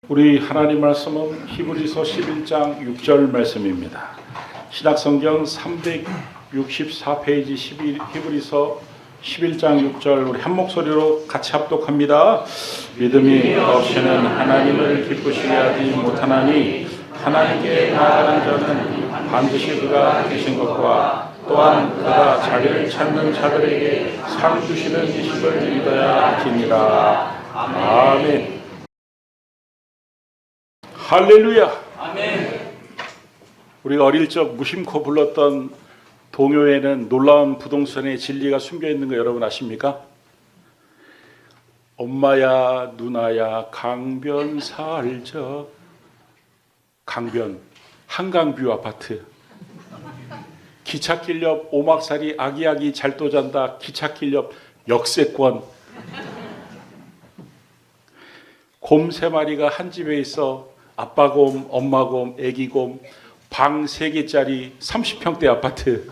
우리 하나님 말씀은 히브리서 11장 6절 말씀입니다. 신약성경 364페이지 히브리서 11장 6절 우리 한 목소리로 같이 합독합니다. 믿음이 없이는 하나님을 기쁘시게 하지 못하나니 하나님께 나아가는 자는 반드시 그가 계신 것과 또한 그가 자기를 찾는 자들에게 상 주시는 이심을 믿어야 하니라. 아멘. 할렐루야. 아멘. 우리가 어릴 적 무심코 불렀던 동요에는 놀라운 부동산의 진리가 숨겨 있는 거 여러분 아십니까? 엄마야 누나야 강변 살적. 강변 한강뷰 아파트. 기찻길 옆 오막살이 아기아기 잘 또 잔다. 기찻길 옆 역세권. 곰 3마리가 한 집에 있어 아빠곰, 엄마곰, 애기곰, 방 3개짜리 30평대 아파트.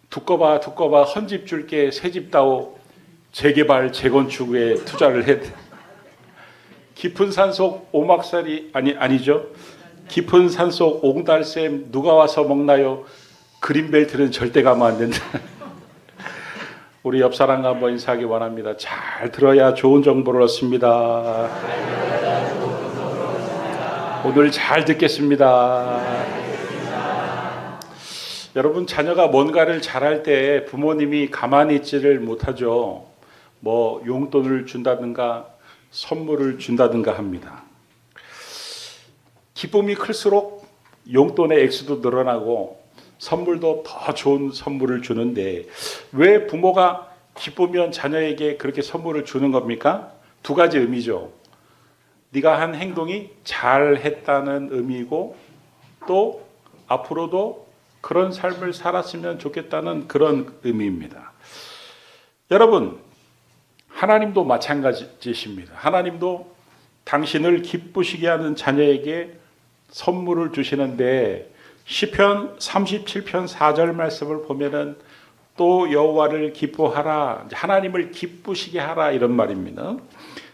두꺼봐 헌집 줄게 새집 따오. 재개발 재건축에 투자를 했. 깊은 산속 오막살이 아니죠. 깊은 산속 옹달샘 누가 와서 먹나요? 그린벨트는 절대 가면 안 된다. 우리 옆 사람과 한번 인사하기 원합니다. 잘 들어야 좋은 정보를 얻습니다. 오늘 잘 듣겠습니다. 여러분, 자녀가 뭔가를 잘할 때 부모님이 가만히 있지를 못하죠. 뭐 용돈을 준다든가 선물을 준다든가 합니다. 기쁨이 클수록 용돈의 액수도 늘어나고 선물도 더 좋은 선물을 주는데 왜 부모가 기쁘면 자녀에게 그렇게 선물을 주는 겁니까? 2가지 의미죠. 네가 한 행동이 잘했다는 의미고 또 앞으로도 그런 삶을 살았으면 좋겠다는 그런 의미입니다. 여러분, 하나님도 마찬가지십니다. 하나님도 당신을 기쁘시게 하는 자녀에게 선물을 주시는데 시편 37편 4절 말씀을 보면은 또 여호와를 기뻐하라, 하나님을 기쁘시게 하라 이런 말입니다.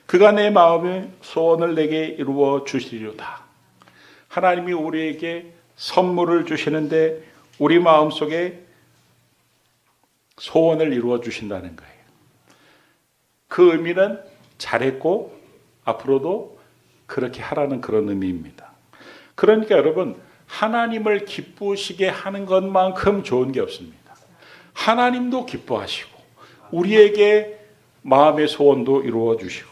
그가 내 마음의 소원을 내게 이루어 주시리로다. 하나님이 우리에게 선물을 주시는데 우리 마음속에 소원을 이루어 주신다는 거예요. 그 의미는 잘했고 앞으로도 그렇게 하라는 그런 의미입니다. 그러니까 여러분, 하나님을 기쁘시게 하는 것만큼 좋은 게 없습니다. 하나님도 기뻐하시고 우리에게 마음의 소원도 이루어 주시고,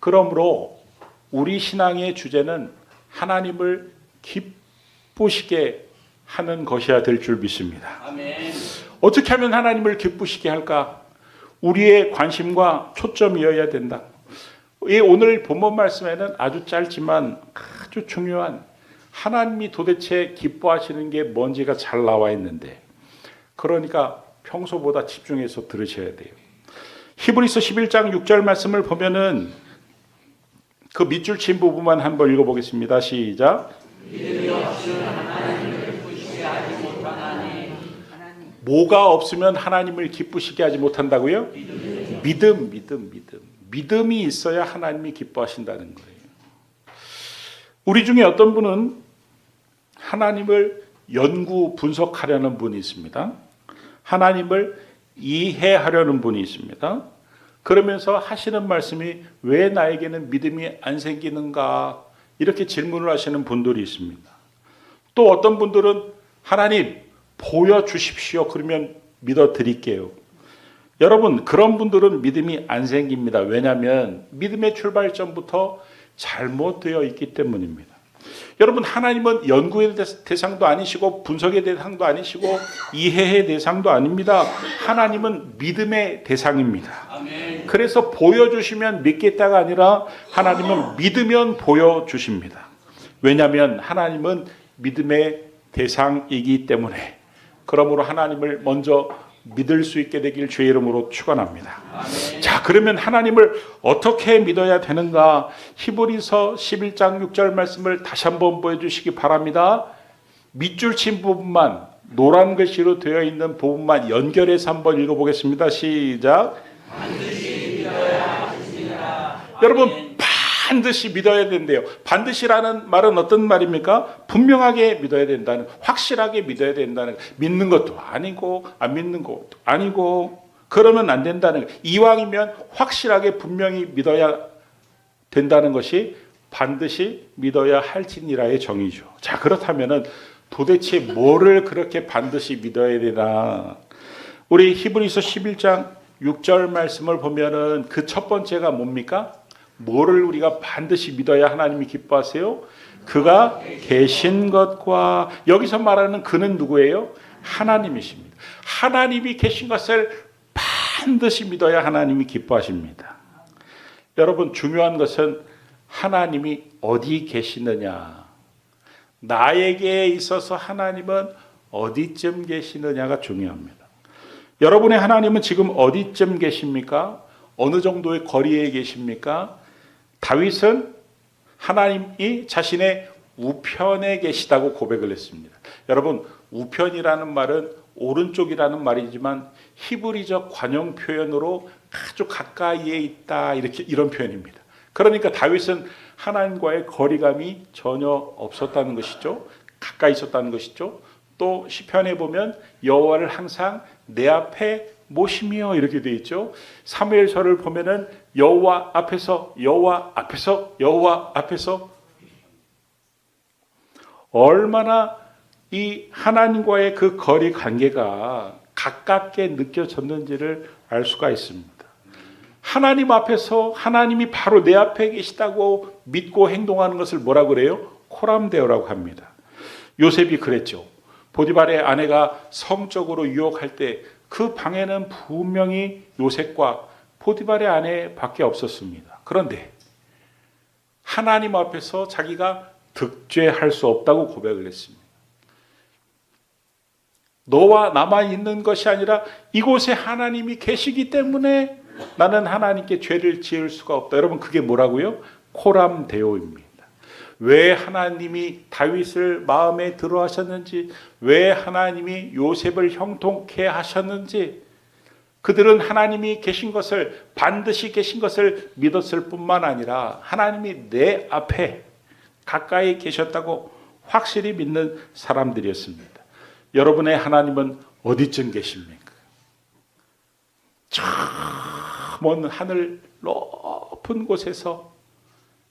그러므로 우리 신앙의 주제는 하나님을 기쁘시게 하는 것이야 될 줄 믿습니다. 아멘. 어떻게 하면 하나님을 기쁘시게 할까? 우리의 관심과 초점이어야 된다. 오늘 본문 말씀에는 아주 짧지만 아주 중요한 하나님이 도대체 기뻐하시는 게 뭔지가 잘 나와 있는데, 그러니까 평소보다 집중해서 들으셔야 돼요. 히브리서 11장 6절 말씀을 보면은 그 밑줄 친 부분만 한번 읽어보겠습니다. 시작. 뭐가 없으면 하나님을 기쁘시게 하지 못한다고요? 믿음. 믿음이 있어야 하나님이 기뻐하신다는 거예요. 우리 중에 어떤 분은 하나님을 연구 분석하려는 분이 있습니다. 하나님을 이해하려는 분이 있습니다. 그러면서 하시는 말씀이 왜 나에게는 믿음이 안 생기는가 이렇게 질문을 하시는 분들이 있습니다. 또 어떤 분들은 하나님 보여주십시오. 그러면 믿어드릴게요. 여러분, 그런 분들은 믿음이 안 생깁니다. 왜냐하면 믿음의 출발점부터 잘못되어 있기 때문입니다. 여러분, 하나님은 연구의 대상도 아니시고 분석의 대상도 아니시고 이해의 대상도 아닙니다. 하나님은 믿음의 대상입니다. 아멘. 그래서 보여주시면 믿겠다가 아니라 하나님은 믿으면 보여주십니다. 왜냐하면 하나님은 믿음의 대상이기 때문에. 그러므로 하나님을 먼저 믿을 수 있게 되길 주의 이름으로 축원합니다. 아멘. 자, 그러면 하나님을 어떻게 믿어야 되는가? 히브리서 11장 6절 말씀을 다시 한번 보여주시기 바랍니다. 밑줄 친 부분만, 노란 글씨로 되어 있는 부분만 연결해서 한번 읽어보겠습니다. 시작. 반드시 믿어야 하십니다. 여러분, 반드시 믿어야 된대요. 반드시라는 말은 어떤 말입니까? 분명하게 믿어야 된다는, 확실하게 믿어야 된다는, 믿는 것도 아니고 안 믿는 것도 아니고 그러면 안 된다는, 이왕이면 확실하게 분명히 믿어야 된다는 것이 반드시 믿어야 할지니라의 정의죠. 자, 그렇다면은 도대체 뭐를 그렇게 반드시 믿어야 되나? 우리 히브리서 11장 6절 말씀을 보면은 그 첫 번째가 뭡니까? 뭐를 우리가 반드시 믿어야 하나님이 기뻐하세요? 그가 계신 것과, 여기서 말하는 그는 누구예요? 하나님이십니다. 하나님이 계신 것을 반드시 믿어야 하나님이 기뻐하십니다. 여러분, 중요한 것은 하나님이 어디 계시느냐, 나에게 있어서 하나님은 어디쯤 계시느냐가 중요합니다. 여러분의 하나님은 지금 어디쯤 계십니까? 어느 정도의 거리에 계십니까? 다윗은 하나님이 자신의 우편에 계시다고 고백을 했습니다. 여러분, 우편이라는 말은 오른쪽이라는 말이지만 히브리적 관용 표현으로 아주 가까이에 있다, 이런 표현입니다. 그러니까 다윗은 하나님과의 거리감이 전혀 없었다는 것이죠. 가까이 있었다는 것이죠. 또 시편에 보면 여호와를 항상 내 앞에 모시며 이렇게 되어 있죠. 사무엘서를 보면은 여호와 앞에서 얼마나 이 하나님과의 그 거리 관계가 가깝게 느껴졌는지를 알 수가 있습니다. 하나님 앞에서 하나님이 바로 내 앞에 계시다고 믿고 행동하는 것을 뭐라고 그래요? 코람데오라고 합니다. 요셉이 그랬죠. 보디발의 아내가 성적으로 유혹할 때 그 방에는 분명히 요셉과 보디발의 아내밖에 없었습니다. 그런데 하나님 앞에서 자기가 득죄할 수 없다고 고백을 했습니다. 너와 나만 있는 것이 아니라 이곳에 하나님이 계시기 때문에 나는 하나님께 죄를 지을 수가 없다. 여러분, 그게 뭐라고요? 코람데오입니다. 왜 하나님이 다윗을 마음에 들어 하셨는지, 왜 하나님이 요셉을 형통케 하셨는지, 그들은 하나님이 계신 것을, 반드시 계신 것을 믿었을 뿐만 아니라 하나님이 내 앞에 가까이 계셨다고 확실히 믿는 사람들이었습니다. 여러분의 하나님은 어디쯤 계십니까? 저 먼 하늘 높은 곳에서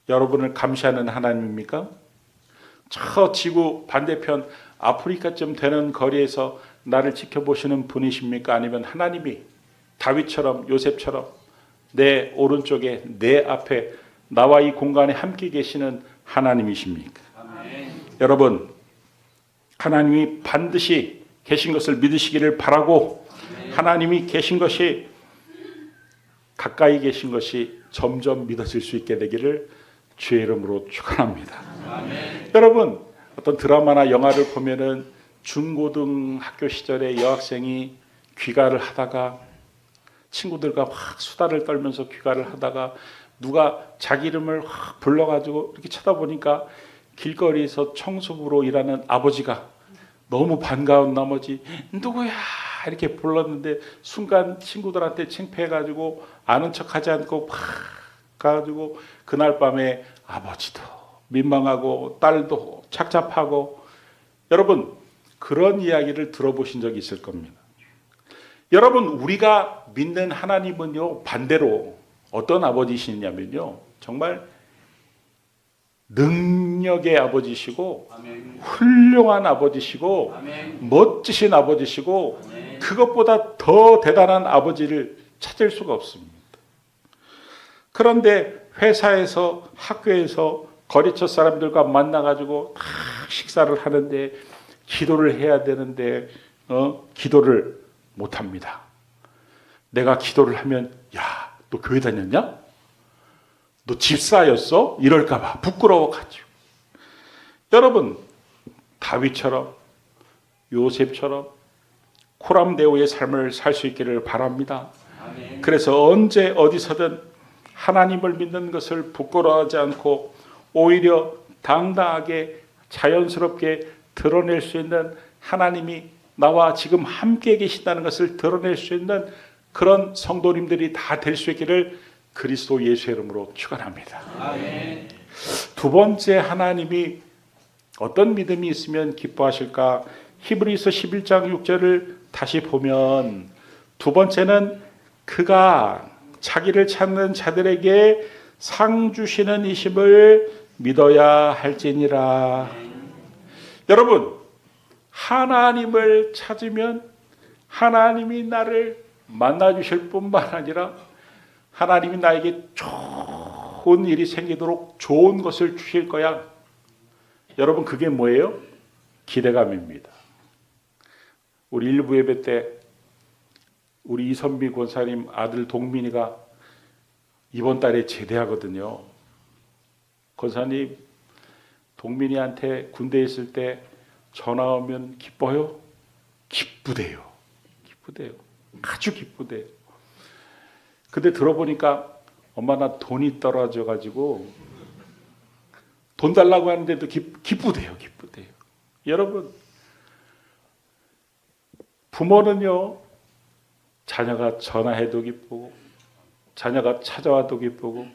여러분을 감시하는 하나님입니까? 저 지구 반대편 아프리카쯤 되는 거리에서 나를 지켜보시는 분이십니까? 아니면 하나님이 다윗처럼 요셉처럼 내 오른쪽에 내 앞에 나와 이 공간에 함께 계시는 하나님이십니까? 아멘. 여러분, 하나님이 반드시 계신 것을 믿으시기를 바라고, 아멘. 하나님이 계신 것이, 가까이 계신 것이 점점 믿어질 수 있게 되기를 주의 이름으로 축원합니다. 아멘. 여러분, 어떤 드라마나 영화를 보면은 중고등학교 시절에 여학생이 귀가를 하다가 친구들과 막 수다를 떨면서 귀가를 하다가 누가 자기 이름을 확 불러가지고 이렇게 쳐다보니까 길거리에서 청소부로 일하는 아버지가 너무 반가운 나머지 누구야 이렇게 불렀는데 순간 친구들한테 창피해가지고 아는 척하지 않고 막 가지고 그날 밤에 아버지도 민망하고 딸도 착잡하고, 여러분 그런 이야기를 들어보신 적이 있을 겁니다. 여러분, 우리가 믿는 하나님은요, 반대로 어떤 아버지시냐면요, 정말 능력의 아버지시고, 아멘. 훌륭한 아버지시고, 아멘. 멋지신 아버지시고, 아멘. 그것보다 더 대단한 아버지를 찾을 수가 없습니다. 그런데 회사에서, 학교에서 거리처 사람들과 만나가지고 다 식사를 하는데 기도를 해야 되는데 기도를 못합니다. 내가 기도를 하면 야, 너 교회 다녔냐? 너 집사였어? 이럴까봐 부끄러워가지고. 여러분, 다윗처럼 요셉처럼 코람데오의 삶을 살 수 있기를 바랍니다. 아멘. 그래서 언제 어디서든 하나님을 믿는 것을 부끄러워하지 않고 오히려 당당하게 자연스럽게 드러낼 수 있는, 하나님이 나와 지금 함께 계신다는 것을 드러낼 수 있는 그런 성도님들이 다 될 수 있기를 그리스도 예수의 이름으로 축원합니다. 아멘. 두 번째, 하나님이 어떤 믿음이 있으면 기뻐하실까? 히브리서 11장 6절을 다시 보면 두 번째는 그가 자기를 찾는 자들에게 상 주시는 이심을 믿어야 할지니라. 여러분, 하나님을 찾으면 하나님이 나를 만나 주실 뿐만 아니라 하나님이 나에게 좋은 일이 생기도록 좋은 것을 주실 거야. 여러분, 그게 뭐예요? 기대감입니다. 우리 일부 예배 때 우리 이선비 권사님 아들 동민이가 이번 달에 제대하거든요. 권사님, 동민이한테 군대에 있을 때 전화 오면 기뻐요? 기쁘대요. 기쁘대요. 아주 기쁘대요. 근데 들어보니까 엄마 나 돈이 떨어져가지고 돈 달라고 하는데도 기쁘대요. 기쁘대요. 여러분, 부모는요, 자녀가 전화해도 기쁘고 자녀가 찾아와도 기쁘고,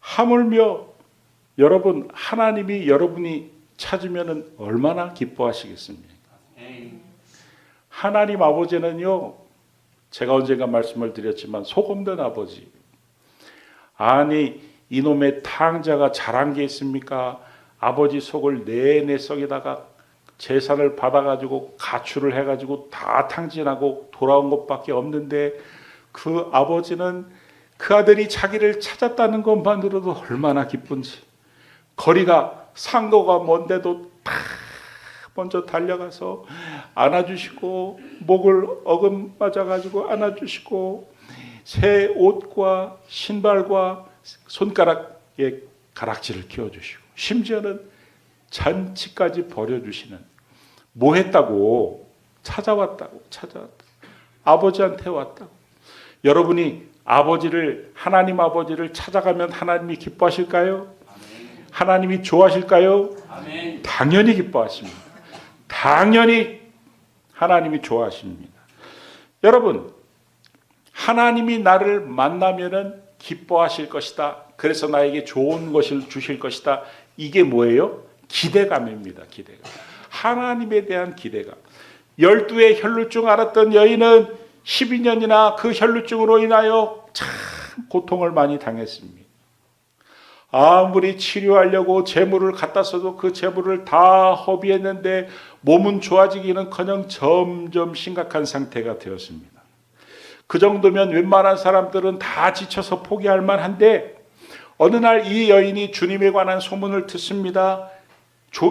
하물며 여러분, 하나님이 여러분이 찾으면 얼마나 기뻐하시겠습니까? 하나님 아버지는요, 제가 언젠가 말씀을 드렸지만 속 없는 아버지. 아니, 이놈의 탕자가 잘한 게 있습니까? 아버지 속을 내내 썩에다가 재산을 받아가지고 가출을 해가지고 다 탕진하고 돌아온 것밖에 없는데, 그 아버지는 그 아들이 자기를 찾았다는 것만으로도 얼마나 기쁜지, 거리가 상거가 먼데도 다 먼저 달려가서 안아주시고, 목을 어금맞아가지고 안아주시고, 새 옷과 신발과 손가락에 가락지를 끼워주시고, 심지어는 잔치까지 버려주시는, 뭐 했다고? 찾아왔다고. 아버지한테 왔다고. 여러분이 아버지를, 하나님 아버지를 찾아가면 하나님이 기뻐하실까요? 아멘. 하나님이 좋아하실까요? 아멘. 당연히 기뻐하십니다. 당연히 하나님이 좋아하십니다. 여러분, 하나님이 나를 만나면은 기뻐하실 것이다. 그래서 나에게 좋은 것을 주실 것이다. 이게 뭐예요? 기대감입니다. 기대감. 하나님에 대한 기대감. 12의 혈루증 앓았던 여인은 12년이나 그 혈루증으로 인하여 참 고통을 많이 당했습니다. 아무리 치료하려고 재물을 갖다 써도 그 재물을 다 허비했는데 몸은 좋아지기는커녕 점점 심각한 상태가 되었습니다. 그 정도면 웬만한 사람들은 다 지쳐서 포기할 만한데, 어느 날 이 여인이 주님에 관한 소문을 듣습니다.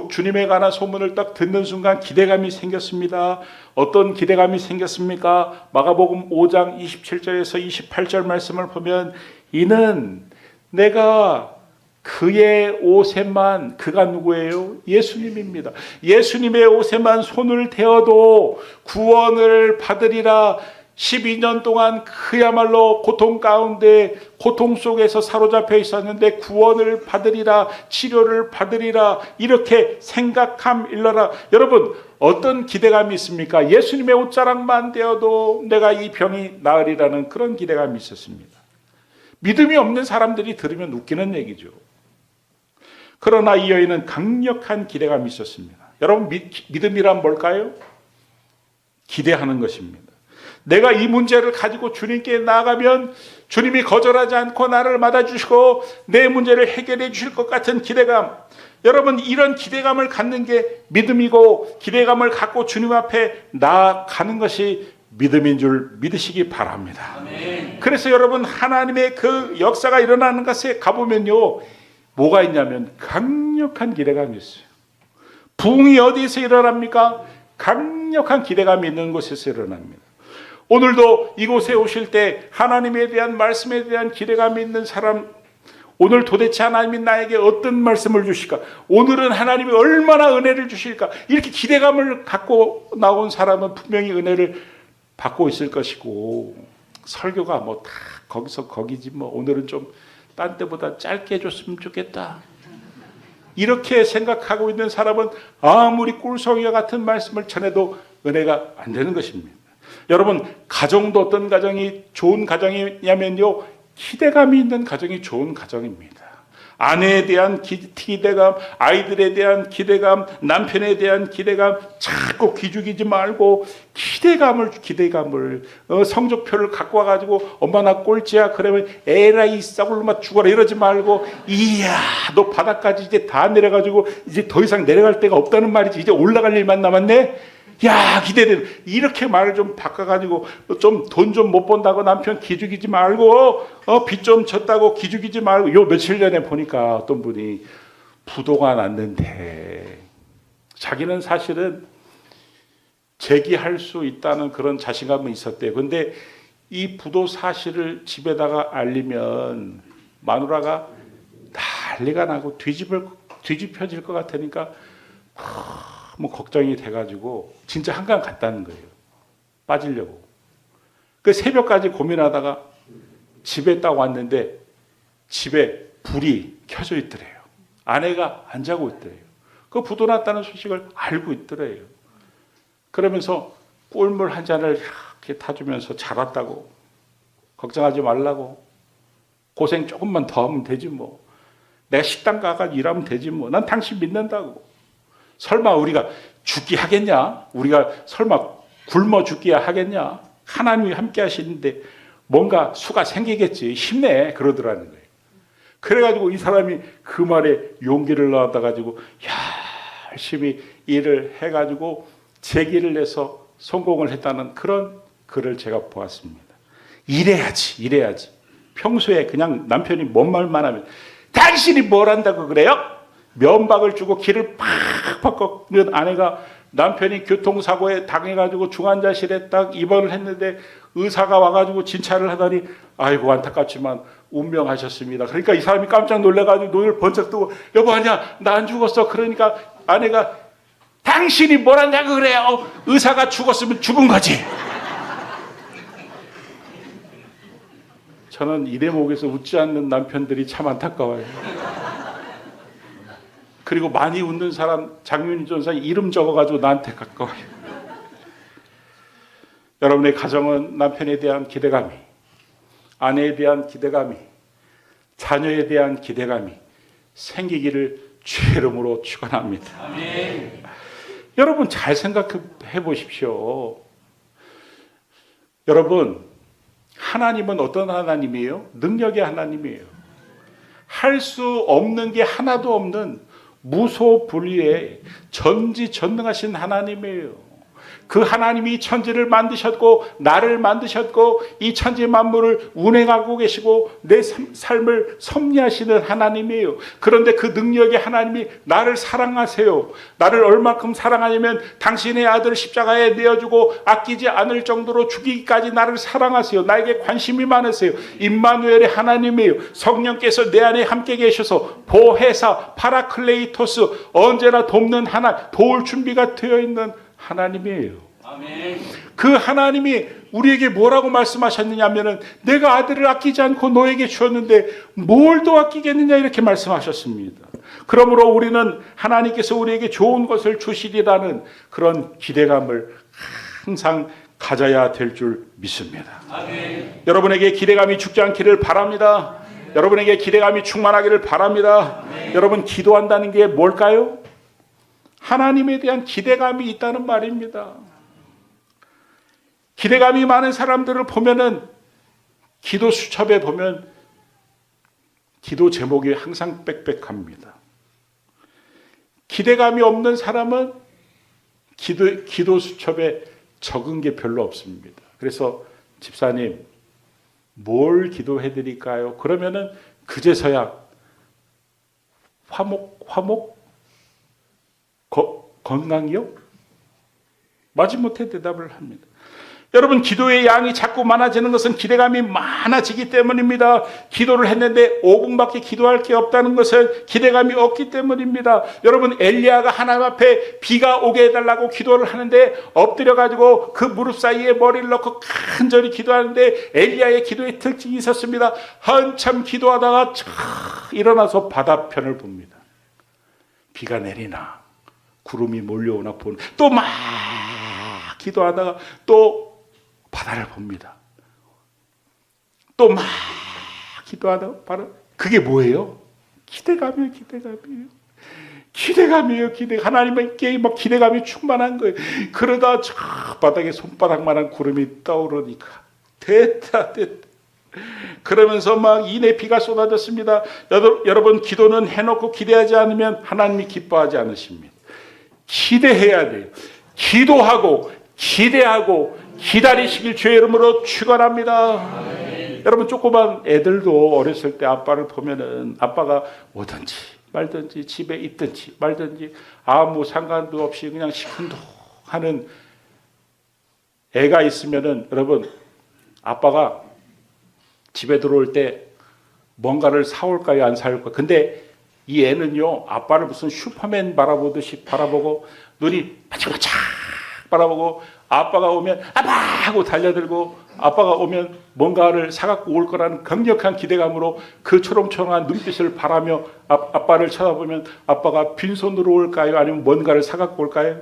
주님에 관한 소문을 딱 듣는 순간 기대감이 생겼습니다. 어떤 기대감이 생겼습니까? 마가복음 5장 27절에서 28절 말씀을 보면, 이는 내가 그의 옷에만, 그가 누구예요? 예수님입니다. 예수님의 옷에만 손을 대어도 구원을 받으리라. 12년 동안 그야말로 고통 가운데, 고통 속에서 사로잡혀 있었는데 구원을 받으리라, 치료를 받으리라, 이렇게 생각함 일러라. 여러분, 어떤 기대감이 있습니까? 예수님의 옷자락만 되어도 내가 이 병이 나으리라는 그런 기대감이 있었습니다. 믿음이 없는 사람들이 들으면 웃기는 얘기죠. 그러나 이 여인은 강력한 기대감이 있었습니다. 여러분, 믿음이란 뭘까요? 기대하는 것입니다. 내가 이 문제를 가지고 주님께 나아가면 주님이 거절하지 않고 나를 받아주시고 내 문제를 해결해 주실 것 같은 기대감. 여러분, 이런 기대감을 갖는 게 믿음이고, 기대감을 갖고 주님 앞에 나아가는 것이 믿음인 줄 믿으시기 바랍니다. 아멘. 그래서 여러분, 하나님의 그 역사가 일어나는 것에 가보면요, 뭐가 있냐면 강력한 기대감이 있어요. 부흥이 어디에서 일어납니까? 강력한 기대감이 있는 곳에서 일어납니다. 오늘도 이곳에 오실 때 하나님에 대한 말씀에 대한 기대감이 있는 사람, 오늘 도대체 하나님이 나에게 어떤 말씀을 주실까? 오늘은 하나님이 얼마나 은혜를 주실까? 이렇게 기대감을 갖고 나온 사람은 분명히 은혜를 받고 있을 것이고, 설교가 뭐 다 거기서 거기지 뭐, 오늘은 좀 딴 때보다 짧게 해줬으면 좋겠다, 이렇게 생각하고 있는 사람은 아무리 꿀송이와 같은 말씀을 전해도 은혜가 안 되는 것입니다. 여러분, 가정도 어떤 가정이 좋은 가정이냐면요, 기대감이 있는 가정이 좋은 가정입니다. 아내에 대한 기대감, 아이들에 대한 기대감, 남편에 대한 기대감, 자꾸 기죽이지 말고 기대감을 성적표를 갖고 와가지고 엄마 나 꼴찌야 그러면 에라이 썩을 놈아 죽어라 이러지 말고 이야 너 바닥까지 이제 다 내려가지고 이제 더 이상 내려갈 데가 없다는 말이지 이제 올라갈 일만 남았네. 야 기대돼 이렇게 말을 좀 바꿔가지고 좀 돈 좀 못 번다고 남편 기죽이지 말고 빚 좀 졌다고 기죽이지 말고 요 며칠 전에 보니까 어떤 분이 부도가 났는데 자기는 사실은 재기할 수 있다는 그런 자신감은 있었대요. 근데 이 부도 사실을 집에다가 알리면 마누라가 난리가 나고 뒤집혀질 것 같으니까 뭐 걱정이 돼가지고 진짜 한강 갔다는 거예요. 빠지려고. 그 새벽까지 고민하다가 집에 딱 왔는데 집에 불이 켜져 있더래요. 아내가 안 자고 있더래요. 그 부도 났다는 소식을 알고 있더래요. 그러면서 꿀물 한 잔을 이렇게 타주면서 잘 왔다고 걱정하지 말라고 고생 조금만 더 하면 되지 뭐 내가 식당 가가지고 일하면 되지 뭐 난 당신 믿는다고 설마 우리가 죽기 하겠냐? 우리가 설마 굶어 죽기 하겠냐? 하나님이 함께 하시는데 뭔가 수가 생기겠지. 힘내. 그러더라는 거예요. 그래가지고 이 사람이 그 말에 용기를 넣어가지고 열심히 일을 해가지고 재기를 내서 성공을 했다는 그런 글을 제가 보았습니다. 이래야지. 평소에 그냥 남편이 뭔 말만 하면 당신이 뭘 한다고 그래요? 면박을 주고 길을 팍팍 꺾는 아내가 남편이 교통사고에 당해가지고 중환자실에 딱 입원을 했는데 의사가 와가지고 진찰을 하더니 아이고 안타깝지만 운명하셨습니다. 그러니까 이 사람이 깜짝 놀래가지고 눈을 번쩍 뜨고 여보 아니야 나 안 죽었어. 그러니까 아내가 당신이 뭘 한다고 그래요? 의사가 죽었으면 죽은 거지. 저는 이 대목에서 웃지 않는 남편들이 참 안타까워요. 그리고 많이 웃는 사람 장윤희 전사 이름 적어가지고 나한테 가까워요. 여러분의 가정은 남편에 대한 기대감이, 아내에 대한 기대감이, 자녀에 대한 기대감이 생기기를 주의 이름으로 축원합니다. 아멘. 여러분 잘 생각해 보십시오. 여러분 하나님은 어떤 하나님이에요? 능력의 하나님이에요. 할 수 없는 게 하나도 없는 무소불위의 전지전능하신 하나님이에요. 그 하나님이 천지를 만드셨고 나를 만드셨고 이 천지 만물을 운행하고 계시고 내 삶을 섭리하시는 하나님이에요. 그런데 그 능력의 하나님이 나를 사랑하세요. 나를 얼마큼 사랑하냐면 당신의 아들을 십자가에 내어주고 아끼지 않을 정도로 죽이기까지 나를 사랑하세요. 나에게 관심이 많으세요. 임마누엘의 하나님이에요. 성령께서 내 안에 함께 계셔서 보혜사 파라클레이토스 언제나 돕는 하나 도울 준비가 되어 있는 하나님이에요. 아멘. 그 하나님이 우리에게 뭐라고 말씀하셨느냐면은 내가 아들을 아끼지 않고 너에게 주었는데 뭘 더 아끼겠느냐 이렇게 말씀하셨습니다. 그러므로 우리는 하나님께서 우리에게 좋은 것을 주시리라는 그런 기대감을 항상 가져야 될 줄 믿습니다. 아멘. 여러분에게 기대감이 죽지 않기를 바랍니다. 여러분에게 기대감이 충만하기를 바랍니다. 아멘. 여러분 기도한다는 게 뭘까요? 하나님에 대한 기대감이 있다는 말입니다. 기대감이 많은 사람들을 보면은 기도 수첩에 보면 기도 제목이 항상 빽빽합니다. 기대감이 없는 사람은 기도 수첩에 적은 게 별로 없습니다. 그래서 집사님 뭘 기도해 드릴까요? 그러면은 그제서야 화목 건강이요? 마지못해 대답을 합니다. 여러분 기도의 양이 자꾸 많아지는 것은 기대감이 많아지기 때문입니다. 기도를 했는데 5분밖에 기도할 게 없다는 것은 기대감이 없기 때문입니다. 여러분 엘리야가 하나님 앞에 비가 오게 해달라고 기도를 하는데 엎드려가지고 그 무릎 사이에 머리를 넣고 간절히 기도하는데 엘리야의 기도의 특징이 있었습니다. 한참 기도하다가 촥 일어나서 바다편을 봅니다. 비가 내리나 구름이 몰려오나 보는 또 막 기도하다가 또 바다를 봅니다. 또 막 기도하다 바로 그게 뭐예요? 기대감이에요. 기대감이에요. 하나님께 막 기대감이 충만한 거예요. 그러다 저 바닥에 손바닥만한 구름이 떠오르니까 됐다. 그러면서 막 이내 비가 쏟아졌습니다. 여러분 기도는 해놓고 기대하지 않으면 하나님이 기뻐하지 않으십니다. 기대해야 돼요. 기도하고 기대하고 기다리시길 주의 이름으로 축원합니다. 여러분 조그만 애들도 어렸을 때 아빠를 보면은 아빠가 오든지 말든지 집에 있든지 말든지 아무 상관도 없이 그냥 시큰둥하는 애가 있으면은 여러분 아빠가 집에 들어올 때 뭔가를 사올까요? 안 사올까요? 근데 이 애는요 아빠를 무슨 슈퍼맨 바라보듯이 바라보고 눈이 반짝반짝 바라보고 아빠가 오면 아빠 하고 달려들고 아빠가 오면 뭔가를 사갖고 올 거라는 강력한 기대감으로 그 초롱초롱한 눈빛을 바라며 아빠를 쳐다보면 아빠가 빈손으로 올까요? 아니면 뭔가를 사갖고 올까요?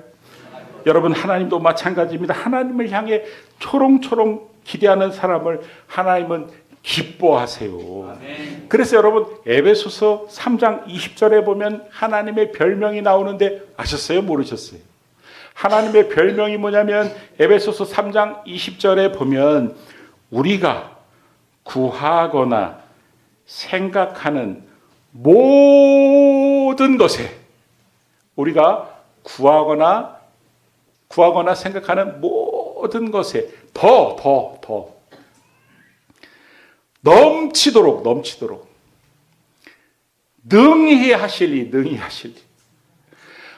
여러분 하나님도 마찬가지입니다. 하나님을 향해 초롱초롱 기대하는 사람을 하나님은 기뻐하세요. 그래서 여러분 에베소서 3장 20절에 보면 하나님의 별명이 나오는데 아셨어요? 모르셨어요? 하나님의 별명이 뭐냐면 에베소서 3장 20절에 보면 우리가 구하거나 생각하는 모든 것에 우리가 구하거나 생각하는 모든 것에 더 넘치도록 능히 하시리.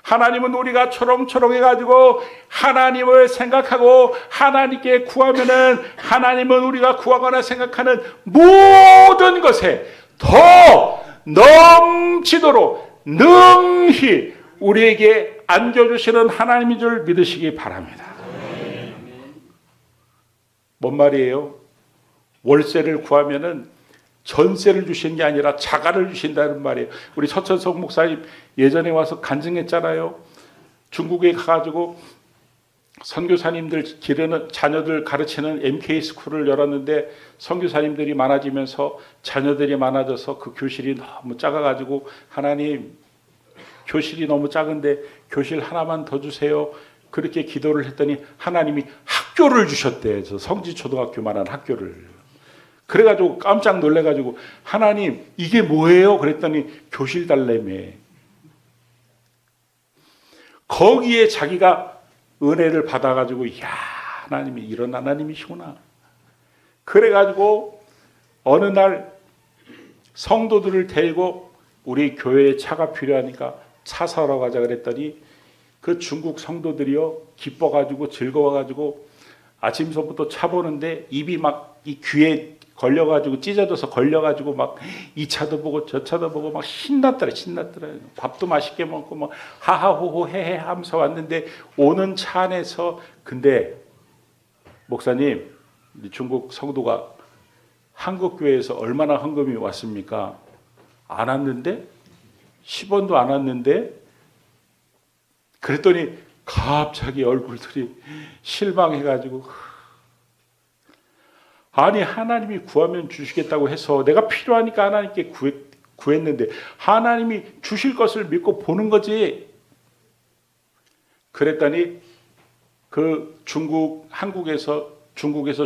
하나님은 우리가 초롱초롱해가지고 하나님을 생각하고 하나님께 구하면은 하나님은 우리가 구하거나 생각하는 모든 것에 더 넘치도록 능히 우리에게 안겨주시는 하나님인 줄 믿으시기 바랍니다. 뭔 말이에요? 월세를 구하면은 전세를 주시는 게 아니라 자가를 주신다는 말이에요. 우리 서천석 목사님 예전에 와서 간증했잖아요. 중국에 가가지고 선교사님들 기르는 자녀들 가르치는 MK 스쿨을 열었는데 선교사님들이 많아지면서 자녀들이 많아져서 그 교실이 너무 작아가지고 하나님 교실이 너무 작은데 교실 하나만 더 주세요. 그렇게 기도를 했더니 하나님이 학교를 주셨대요. 저 성지초등학교만한 학교를. 그래가지고 깜짝 놀래가지고 하나님 이게 뭐예요? 그랬더니 교실 달래매. 거기에 자기가 은혜를 받아가지고 이야 하나님이 이런 하나님이시구나. 그래가지고 어느 날 성도들을 데리고 우리 교회에 차가 필요하니까 차 사러 가자 그랬더니 그 중국 성도들이요 기뻐가지고 즐거워가지고 아침서부터 차 보는데 입이 막 이 귀에 걸려가지고 찢어져서 걸려가지고 막 이 차도 보고 저 차도 보고 막 신났더라. 밥도 맛있게 먹고 막 하하호호 헤헤 하면서 왔는데 오는 차 안에서 근데 목사님 중국 성도가 한국 교회에서 얼마나 헌금이 왔습니까? 안 왔는데 10원도 안 왔는데 그랬더니 갑자기 얼굴들이 실망해가지고 아니 하나님이 구하면 주시겠다고 해서 내가 필요하니까 하나님께 구했는데 하나님이 주실 것을 믿고 보는 거지. 그랬더니 그 중국에서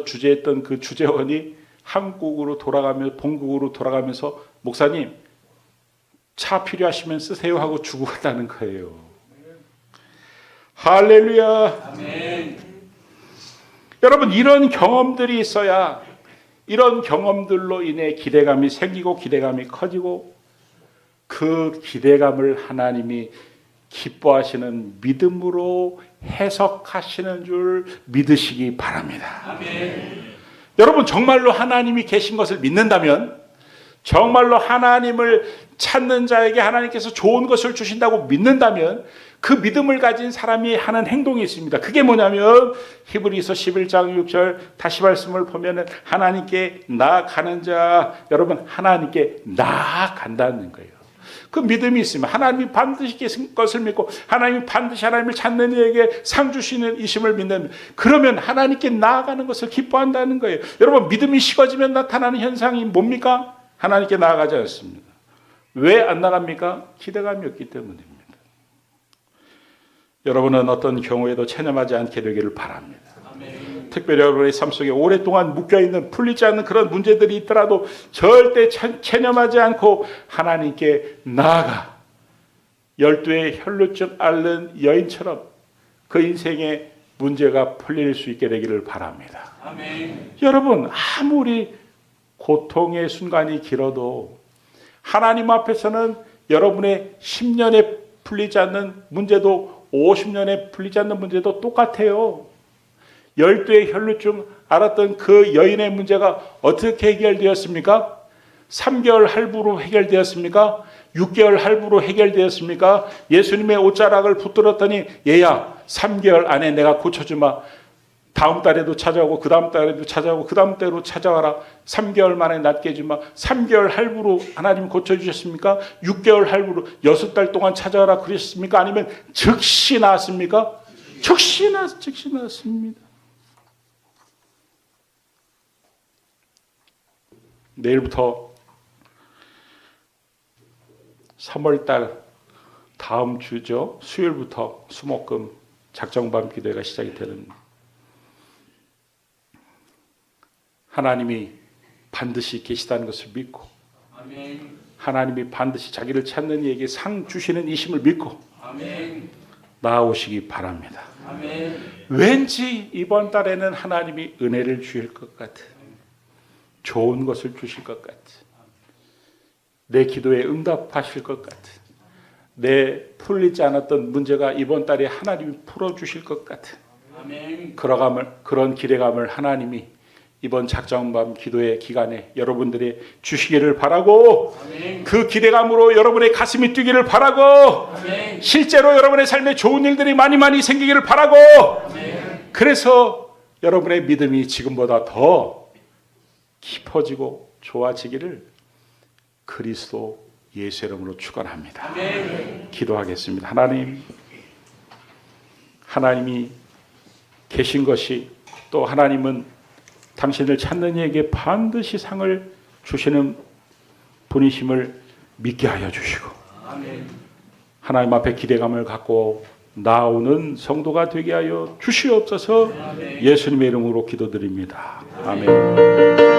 주재했던 그 주재원이 한국으로 돌아가면서 본국으로 돌아가면서 목사님 차 필요하시면 쓰세요 하고 주고 갔다는 거예요. 할렐루야. 아멘. 여러분 이런 경험들이 있어야 이런 경험들로 인해 기대감이 생기고 기대감이 커지고 그 기대감을 하나님이 기뻐하시는 믿음으로 해석하시는 줄 믿으시기 바랍니다. 아멘. 여러분 정말로 하나님이 계신 것을 믿는다면 정말로 하나님을 찾는 자에게 하나님께서 좋은 것을 주신다고 믿는다면 그 믿음을 가진 사람이 하는 행동이 있습니다. 그게 뭐냐면 히브리서 11장 6절 다시 말씀을 보면은 하나님께 나아가는 자 여러분 하나님께 나아간다는 거예요. 그 믿음이 있으면 하나님이 반드시 계신 것을 믿고 하나님이 반드시 하나님을 찾는 이에게 상 주시는 이심을 믿는 그러면 하나님께 나아가는 것을 기뻐한다는 거예요. 여러분 믿음이 식어지면 나타나는 현상이 뭡니까? 하나님께 나아가지 않습니다. 왜 안 나갑니까? 기대감이 없기 때문입니다. 여러분은 어떤 경우에도 체념하지 않게 되기를 바랍니다. 아멘. 특별히 여러분의 삶 속에 오랫동안 묶여있는 풀리지 않는 그런 문제들이 있더라도 절대 체념하지 않고 하나님께 나아가 12의 혈루증 앓는 여인처럼 그 인생의 문제가 풀릴 수 있게 되기를 바랍니다. 아멘. 여러분, 아무리 고통의 순간이 길어도 하나님 앞에서는 여러분의 10년에 풀리지 않는 문제도 50년에 풀리지 않는 문제도 똑같아요. 12의 혈루증 앓았던 그 여인의 문제가 어떻게 해결되었습니까? 3개월 할부로 해결되었습니까? 6개월 할부로 해결되었습니까? 예수님의 옷자락을 붙들었더니 얘야 3개월 안에 내가 고쳐주마. 다음 달에도 찾아오고 그 다음 달에도 찾아오고 그 다음 달에도 찾아와라. 3개월 만에 낫게 해주마. 3개월 할부로 하나님 고쳐주셨습니까? 6개월 할부로 6달 동안 찾아와라 그러셨습니까? 아니면 즉시 나았습니까? 즉시 나았습니다. 내일부터 3월달 다음 주죠. 수요일부터 수목금 작정밤 기도회가 시작이 되는, 하나님이 반드시 계시다는 것을 믿고 아멘. 하나님이 반드시 자기를 찾는 이에게 상 주시는 이심을 믿고 아멘. 나아오시기 바랍니다. 아멘. 왠지 이번 달에는 하나님이 은혜를 주실 것 같은, 좋은 것을 주실 것 같은, 내 기도에 응답하실 것 같은, 내 풀리지 않았던 문제가 이번 달에 하나님이 풀어주실 것 같은 아멘. 그런 기대감을 하나님이 이번 작정밤 기도의 기간에 여러분들이 주시기를 바라고 아멘. 그 기대감으로 여러분의 가슴이 뛰기를 바라고 아멘. 실제로 여러분의 삶에 좋은 일들이 많이 생기기를 바라고 아멘. 그래서 여러분의 믿음이 지금보다 더 깊어지고 좋아지기를 그리스도 예수 이름으로 축원합니다. 아멘. 기도하겠습니다. 하나님이 계신 것이, 또 하나님은 당신을 찾는 이에게 반드시 상을 주시는 분이심을 믿게 하여 주시고 아멘. 하나님 앞에 기대감을 갖고 나오는 성도가 되게 하여 주시옵소서. 아멘. 예수님의 이름으로 기도드립니다. 아멘.